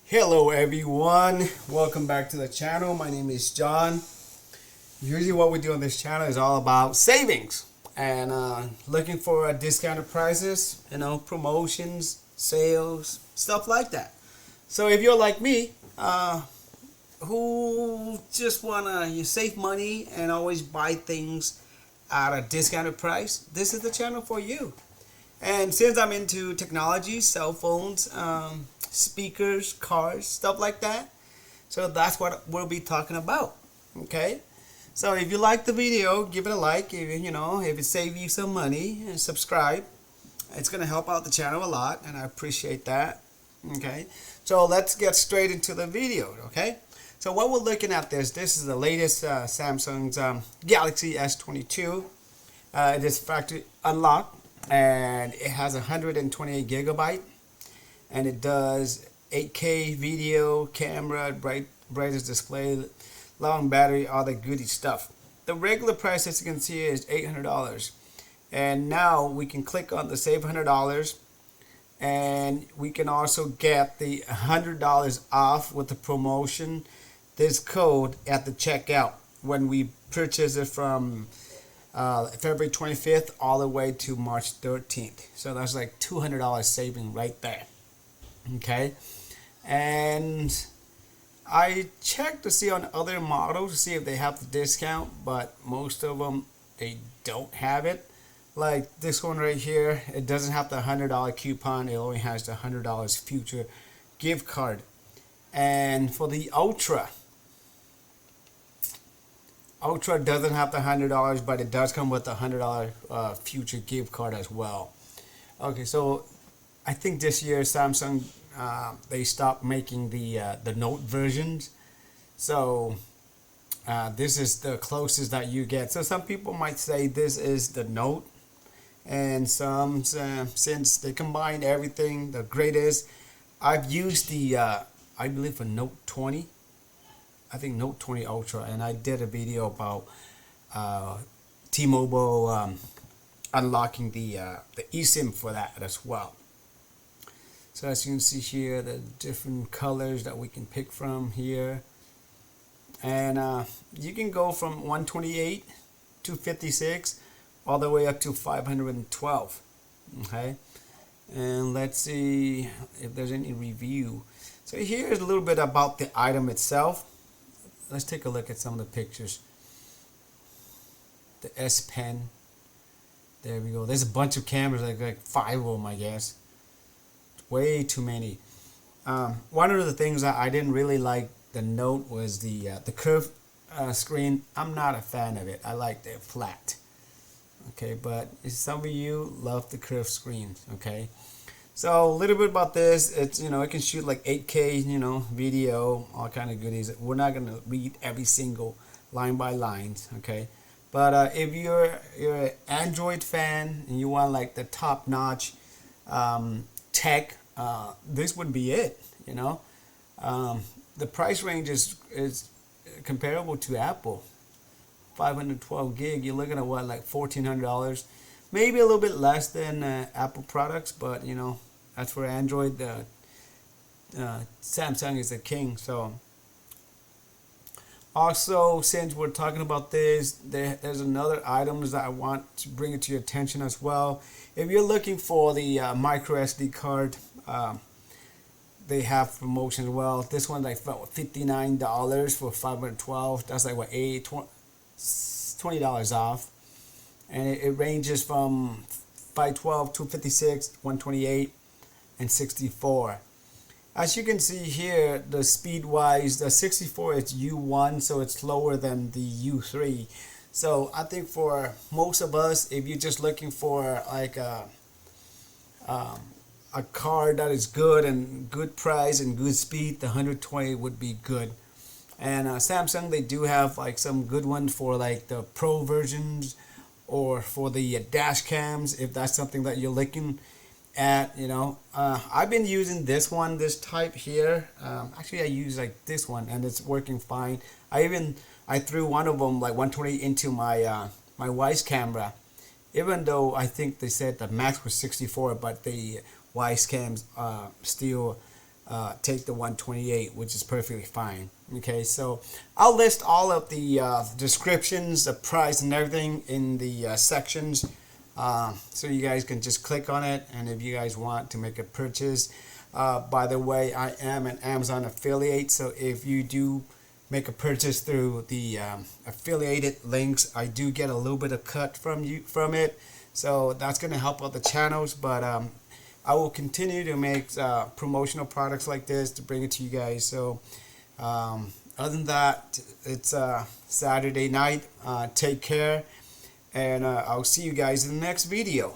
Hello everyone, welcome back to the channel. My name is John. Usually what we do on this channel is all about savings and looking for discounted prices, promotions, sales, stuff like that. So if you're like me, who just wanna save money and always buy things at a discounted price, this is the channel for you. And since I'm into technology, cell phones, speakers, cars, stuff like that, so that's what we'll be talking about. Okay, so if you like the video, give it a like. If it saves you some money, and subscribe. It's gonna help out the channel a lot, and I appreciate that. Okay, so let's get straight into the video. Okay, so what we're looking at this is the latest Samsung's Galaxy S22. It is factory unlocked, and it has 128 gigabyte, and it does 8K video, camera, brightest display, long battery, all the goody stuff. The regular price, as you can see, is $800, and now we can click on the save $100, and we can also get the $100 off with the promotion, this code at the checkout when we purchase it from February 25th all the way to March 13th. So that's like $200 saving right there. Okay, and I checked to see on other models to see if they have the discount, but most of them, they don't have it. Like this one right here, it doesn't have the $100 coupon. It only has the $100 future gift card. And for the Ultra doesn't have the $100, but it does come with the $100 future gift card as well. Okay, so I think this year Samsung they stopped making the Note versions, so this is the closest that you get. So some people might say this is the Note, and some since they combine everything, the greatest. I've used the I believe for Note 20. I think Note 20 Ultra, and I did a video about T-Mobile unlocking the eSIM for that as well. So as you can see here, the different colors that we can pick from here, and you can go from 128 to 56 all the way up to 512. Okay, and let's see if there's any review. So here's a little bit about the item itself. Let's take a look at some of the pictures. The S Pen. There we go. There's a bunch of cameras, like 5 of them, I guess. Way too many. One of the things that I didn't really like the Note was the curved screen. I'm not a fan of it. I like the flat. Okay, but some of you love the curved screens. Okay. So a little bit about this, it's it can shoot like 8K, video, all kind of goodies. We're not gonna read every single line by lines, okay? But if you're an Android fan and you want like the top notch tech, this would be it. The price range is comparable to Apple. 512 gig, you're looking at what, like $1,400, maybe a little bit less than Apple products, but as for Android, the Samsung is the king. So also, since we're talking about this, there's another items that I want to bring it to your attention as well. If you're looking for the micro SD card, they have promotion as well. This one's like $59 for 512. That's like what, $20 off, and it ranges from 512, 256, 128. And 64. As you can see here, the speed wise, the 64 is U1, so it's slower than the U3. So I think for most of us, if you're just looking for like a card that is good and good price and good speed, the 120 would be good. And Samsung, they do have like some good ones for like the Pro versions or for the dash cams, if that's something that you're looking at. I've been using this type here. Actually I use like this one, and it's working fine. I threw one of them, like 120, into my my wife's camera, even though I think they said the max was 64, but the wife's cams still take the 128, which is perfectly fine. Okay, so I'll list all of the descriptions, the price, and everything in the sections, so you guys can just click on it. And if you guys want to make a purchase, by the way, I am an Amazon affiliate, so if you do make a purchase through the affiliated links, I do get a little bit of cut from it. So that's going to help out the channels, but I will continue to make promotional products like this to bring it to you guys. So other than that, it's Saturday night. Take care, and I'll see you guys in the next video.